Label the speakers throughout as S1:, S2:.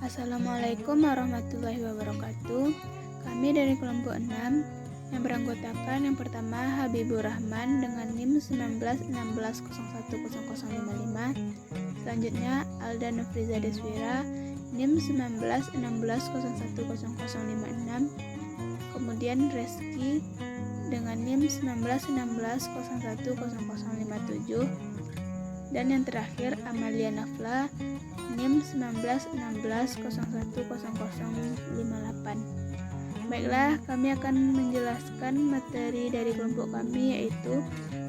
S1: Assalamualaikum warahmatullahi wabarakatuh. Kami dari kelompok 6 yang beranggotakan yang pertama Habibur Rahman dengan NIM 1916010055. Selanjutnya Alda Nufriza Deswira NIM 1916010056. Kemudian Reski dengan NIM 1916010057. Dan yang terakhir Amalia Nafla NIM 1916010058. Baiklah, kami akan menjelaskan materi dari kelompok kami, yaitu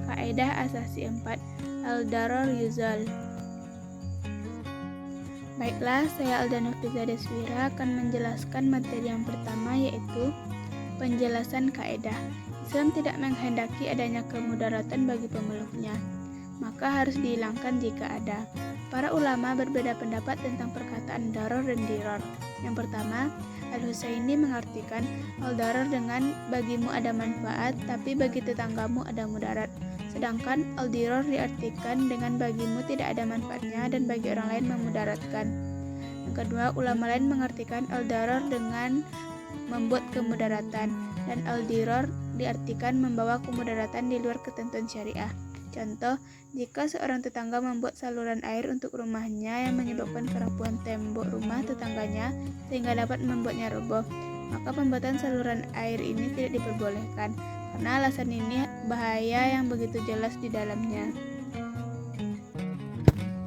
S1: Kaidah Asasi 4 Al-Darar Yuzal. Baiklah, saya Alda Nufriza Deswira akan menjelaskan materi yang pertama, yaitu penjelasan kaidah. Islam tidak menghendaki adanya kemudaratan bagi pemeluknya, maka harus dihilangkan jika ada. Para ulama berbeda pendapat tentang perkataan daror dan diror. Yang pertama, Al-Husaini mengartikan al-darar dengan bagimu ada manfaat, tapi bagi tetanggamu ada mudarat. Sedangkan al-diror diartikan dengan bagimu tidak ada manfaatnya dan bagi orang lain memudaratkan. Yang kedua, ulama lain mengartikan al-darar dengan membuat kemudaratan, dan al-diror diartikan membawa kemudaratan di luar ketentuan syariah. Contoh, jika seorang tetangga membuat saluran air untuk rumahnya yang menyebabkan kerapuhan tembok rumah tetangganya sehingga dapat membuatnya roboh, maka pembuatan saluran air ini tidak diperbolehkan karena alasan ini bahaya yang begitu jelas di dalamnya.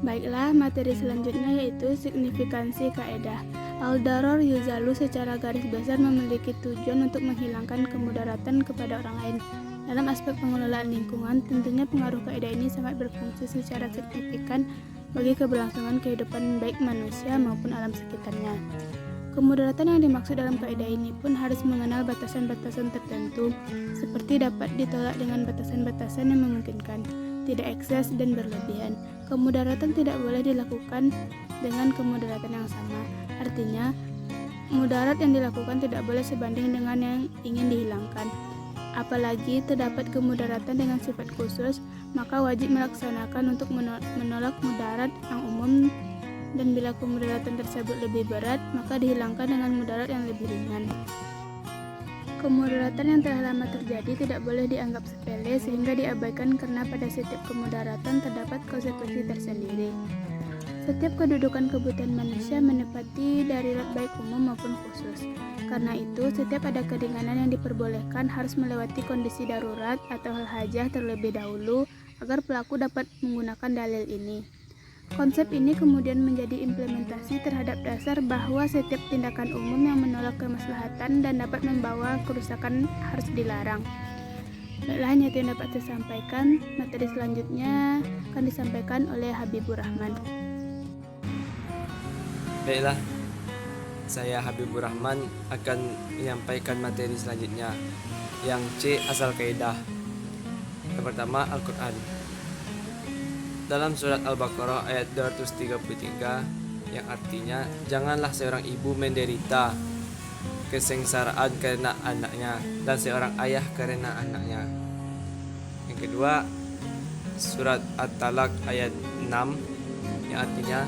S1: Baiklah, materi selanjutnya yaitu signifikansi kaidah. Al-darar yuzalu secara garis besar memiliki tujuan untuk menghilangkan kemudaratan kepada orang lain. Dalam aspek pengelolaan lingkungan, tentunya pengaruh kaidah ini sangat berfungsi secara signifikan bagi keberlangsungan kehidupan baik manusia maupun alam sekitarnya. Kemudaratan yang dimaksud dalam kaidah ini pun harus mengenal batasan-batasan tertentu, seperti dapat ditolak dengan batasan-batasan yang memungkinkan, tidak ekses dan berlebihan. Kemudaratan tidak boleh dilakukan dengan kemudaratan yang sama. Artinya, mudarat yang dilakukan tidak boleh sebanding dengan yang ingin dihilangkan. Apalagi terdapat kemudaratan dengan sifat khusus, maka wajib melaksanakan untuk menolak mudarat yang umum, dan bila kemudaratan tersebut lebih berat, maka dihilangkan dengan mudarat yang lebih ringan. Kemudaratan yang telah lama terjadi tidak boleh dianggap sepele sehingga diabaikan karena pada setiap kemudaratan terdapat konsekuensi tersendiri. Setiap kedudukan kebutuhan manusia menepati darurat baik umum maupun khusus. Karena itu, setiap ada keringanan yang diperbolehkan harus melewati kondisi darurat atau hal hajah terlebih dahulu agar pelaku dapat menggunakan dalil ini. Konsep ini kemudian menjadi implementasi terhadap dasar bahwa setiap tindakan umum yang menolak kemaslahatan dan dapat membawa kerusakan harus dilarang. Baiklah, hanya itu yang dapat saya sampaikan. Materi selanjutnya akan disampaikan oleh Habibur Rahman.
S2: Baiklah, saya Habibur Rahman akan menyampaikan materi selanjutnya, yang C. Asal kaidah. Yang pertama, Al-Quran. Dalam surat Al-Baqarah ayat 233, yang artinya, janganlah seorang ibu menderita kesengsaraan karena anaknya, dan seorang ayah karena anaknya. Yang kedua, surat At-Talaq ayat 6, yang artinya,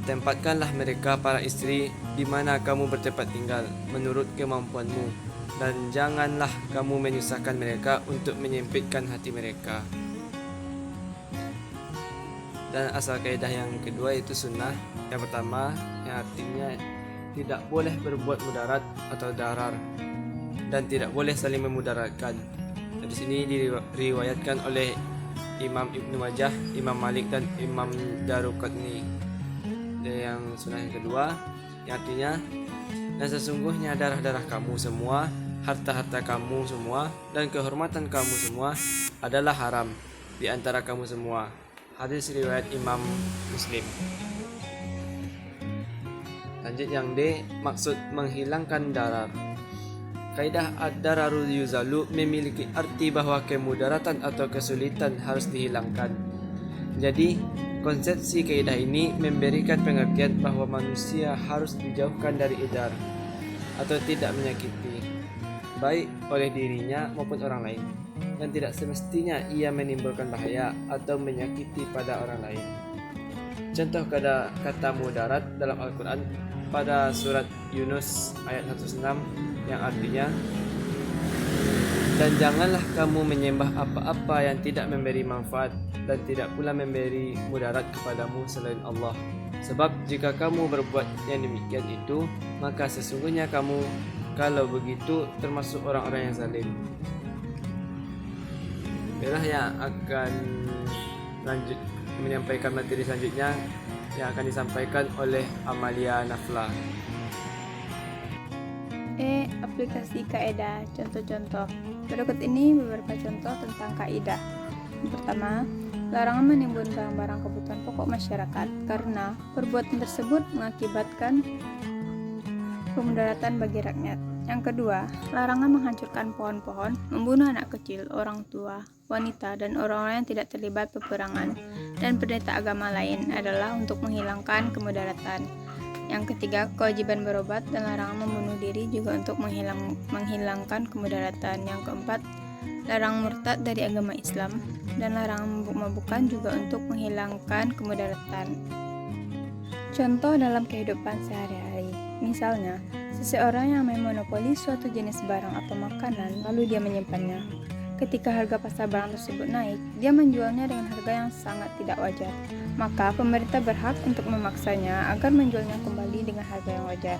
S2: tempatkanlah mereka para istri di mana kamu bertempat tinggal menurut kemampuanmu, dan janganlah kamu menyusahkan mereka untuk menyempitkan hati mereka. Dan asal kaidah yang kedua itu sunnah. Yang pertama, yang artinya tidak boleh berbuat mudarat atau darar, dan tidak boleh saling memudaratkan. Dan di sini diriwayatkan oleh Imam Ibnu Majah, Imam Malik dan Imam Daruqutni. Yang sunnah yang kedua, yang artinya, dan sesungguhnya darah-darah kamu semua, harta-harta kamu semua, dan kehormatan kamu semua adalah haram di antara kamu semua. Hadis riwayat Imam Muslim. Lanjut yang D, maksud menghilangkan darar. Kaidah ad-dararu yuzalu memiliki arti bahwa kemudaratan atau kesulitan harus dihilangkan. Jadi, konsepsi kaidah ini memberikan pengertian bahwa manusia harus dijauhkan dari idar atau tidak menyakiti, baik oleh dirinya maupun orang lain, dan tidak semestinya ia menimbulkan bahaya atau menyakiti pada orang lain. Contoh kata mudarat dalam Al-Quran pada surat Yunus ayat 106 yang artinya, dan janganlah kamu menyembah apa-apa yang tidak memberi manfaat dan tidak pula memberi mudarat kepadamu selain Allah. Sebab jika kamu berbuat yang demikian itu, maka sesungguhnya kamu kalau begitu termasuk orang-orang yang zalim. Inilah yang akan lanjut menyampaikan materi selanjutnya yang akan disampaikan oleh Amalia Nafla.
S1: Aplikasi kaidah. Contoh-contoh. Berikut ini beberapa contoh tentang kaidah. Yang pertama, larangan menimbun barang-barang kebutuhan pokok masyarakat karena perbuatan tersebut mengakibatkan kemudaratan bagi rakyat. Yang kedua, larangan menghancurkan pohon-pohon, membunuh anak kecil, orang tua, wanita, dan orang-orang yang tidak terlibat peperangan dan pendeta agama lain adalah untuk menghilangkan kemudaratan. Yang ketiga, kewajiban berobat dan larangan membunuh diri juga untuk menghilangkan kemudaratan. Yang keempat, larangan murtad dari agama Islam dan larangan mabuk-mabukan juga untuk menghilangkan kemudaratan. Contoh dalam kehidupan sehari-hari, misalnya, seseorang yang memonopoli suatu jenis barang atau makanan lalu dia menyimpannya. Ketika harga pasar barang tersebut naik, dia menjualnya dengan harga yang sangat tidak wajar. Maka pemerintah berhak untuk memaksanya agar menjualnya kembali dengan harga yang wajar.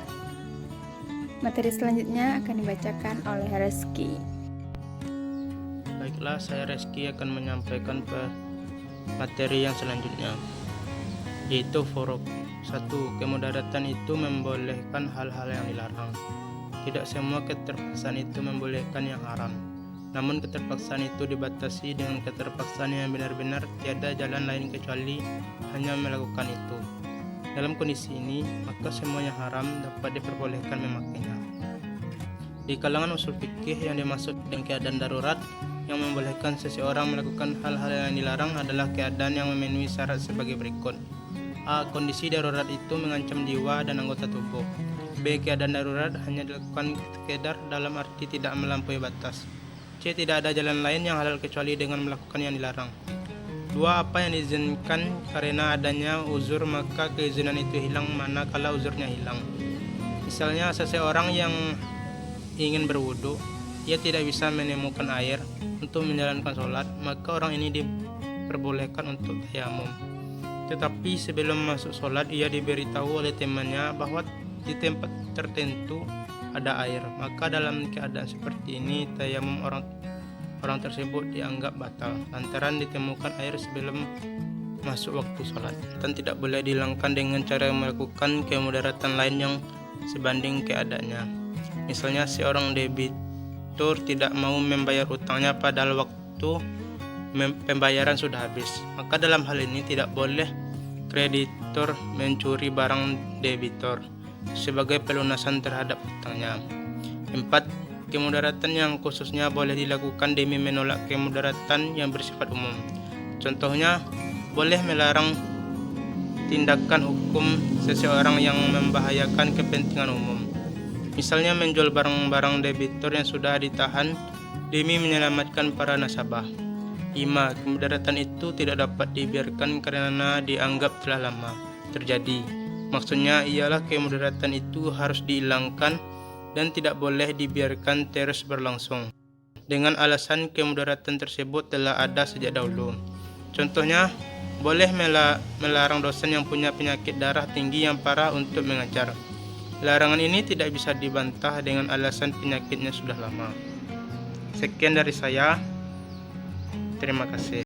S1: Materi selanjutnya akan dibacakan oleh Reski.
S3: Baiklah, saya Reski akan menyampaikan materi yang selanjutnya, yaitu forok. 1. Kemudaratan itu membolehkan hal-hal yang dilarang. Tidak semua keterpaksaan itu membolehkan yang haram. Namun keterpaksaan itu dibatasi dengan keterpaksaan yang benar-benar tiada jalan lain kecuali hanya melakukan itu. Dalam kondisi ini, maka semua yang haram dapat diperbolehkan memakainya. Di kalangan usul fikih yang dimaksud dengan keadaan darurat yang membolehkan seseorang melakukan hal-hal yang dilarang adalah keadaan yang memenuhi syarat sebagai berikut. A. Kondisi darurat itu mengancam jiwa dan anggota tubuh. B. Keadaan darurat hanya dilakukan sekedar dalam arti tidak melampaui batas. C. Tidak ada jalan lain yang halal kecuali dengan melakukan yang dilarang. 2. Apa yang diizinkan karena adanya uzur maka keizinan itu hilang manakala uzurnya hilang. Misalnya seseorang yang ingin berwudu, ia tidak bisa menemukan air untuk menjalankan sholat, maka orang ini diperbolehkan untuk tayamum. Tetapi sebelum masuk sholat ia diberitahu oleh temannya bahwa di tempat tertentu ada air, maka dalam keadaan seperti ini tayamum orang tersebut dianggap batal lantaran ditemukan air sebelum masuk waktu sholat, dan tidak boleh dihilangkan dengan cara melakukan kemudaratan lain yang sebanding keadaannya. Misalnya seorang debitur tidak mau membayar hutangnya padahal waktu pembayaran sudah habis, maka dalam hal ini tidak boleh kreditor mencuri barang debitor sebagai pelunasan terhadap hutangnya. 4. Kemudaratan yang khususnya boleh dilakukan demi menolak kemudaratan yang bersifat umum. Contohnya, boleh melarang tindakan hukum seseorang yang membahayakan kepentingan umum. Misalnya menjual barang-barang debitor yang sudah ditahan demi menyelamatkan para nasabah. 5. Kemudaratan itu tidak dapat dibiarkan karena dianggap telah lama terjadi. Maksudnya ialah kemudaratan itu harus dihilangkan dan tidak boleh dibiarkan terus berlangsung dengan alasan kemudaratan tersebut telah ada sejak dahulu. Contohnya, boleh melarang dosen yang punya penyakit darah tinggi yang parah untuk mengajar. Larangan ini tidak bisa dibantah dengan alasan penyakitnya sudah lama. Sekian dari saya. Terima kasih.